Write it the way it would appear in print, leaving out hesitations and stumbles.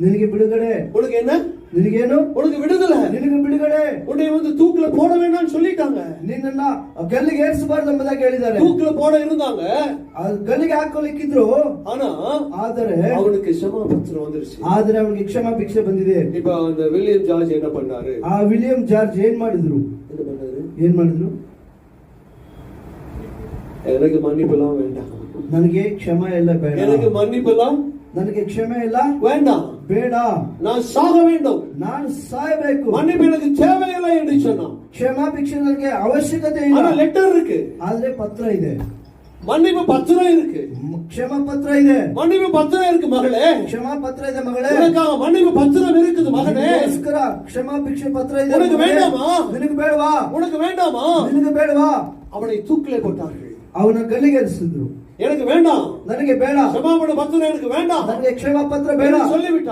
ನಿನಗೆ ಬಿಡುಗಡೆ. உனக்கு என்ன? ನಿನಗೇನು? உனக்கு விடுதலை. ನಿನಗೆ ಬಿಡುಗಡೆ. உன்னை வந்து தூக்குல போட வேண்டாம்னு சொல்லிட்டாங்க. ನಿನ್ನನ್ನ ಗಲ್ಲಿಗೆ ಏರಿಸಬಾರದು ಎಂಬುದಾಗಿ ಹೇಳಿದ್ದಾರೆ. தூக்குல போட இருந்தாங்க, ಗಲ್ಲಿಗೆ ಹಾಕೊಳ್ಳಿಕ್ಕಿದ್ರು. ಆದರೆ அவனுக்கு ಕ್ಷಮಾಪತ್ರ வந்துருச்சு. ಆದರೆ ಅವನಿಗೆ ಕ್ಷಮಾಭಿಕ್ಷೆ ಬಂದಿದೆ. இப்ப அந்த வில்லியம் ಜಾರ್ಜ್ என்ன பண்ணாரு? ಆ ವಿಲಿಯಂ ಜಾರ್ಜ್ ಏನ್ ಮಾಡಿದ್ರು? எனக்கு மன்னிப்பெல்லாம் வேண்டாம், ನನಗೆ ಕ್ಷಮೆ ಎಲ್ಲ ಬೇಡ, எனக்கு மன்னிப்பெல்லாம் ನನಗೆ ಕ್ಷಮೆ ಎಲ್ಲ வேண்டாம், ಬೇಡ, நான் சாக வேண்டும், ನಾನು ಸಾಯಬೇಕು, மன்னிப்பு எனக்கு தேவையில்லை என்று சொன்னான். ಕ್ಷಮಾಭಿಕ್ಷೆ ನನಗೆ ಅವಶ್ಯಕತೆ ಇಲ್ಲ. ஆனா லெட்டர் இருக்கு, ಆದ್ರೆ ಪತ್ರ ಇದೆ, மன்னிப்பு பத்திரம் இருக்கு, ಕ್ಷಮಾ ಪತ್ರ ಇದೆ, மன்னிப்பு பத்திரம் இருக்கு மகளே, ಕ್ಷಮಾ ಪತ್ರ ಇದೆ ಮಗಳೇ, உனக்காக மன்னிப்பு பத்திரம் இருக்குது மகனே, ಅದಕ್ಕೋಸ್ಕರ ಕ್ಷಮಾಭಿಕ್ಷೆ ಪತ್ರ ಇದೆ. உனக்கு வேண்டாமா? ನಿನಗೆ ಬೇಡವಾ? உனக்கு வேண்டாமா? ನಿನಗೆ ಬೇಡವಾ? அவனை தூக்கிலே போட்டார்கள். ಅವನ ಗಲ್ಲಿಗೆ ಏರಿಸಿದ್ರು. எனக்கு வேண்டாம், ನನಗೆ ಬೇಡ, ಕ್ಷಮಾಪಣೆ ಪತ್ರ எனக்கு வேண்டாம், ನನಗೆ ಕ್ಷಮಾ ಪತ್ರ ಬೇಡ சொல்லிவிட்டான்.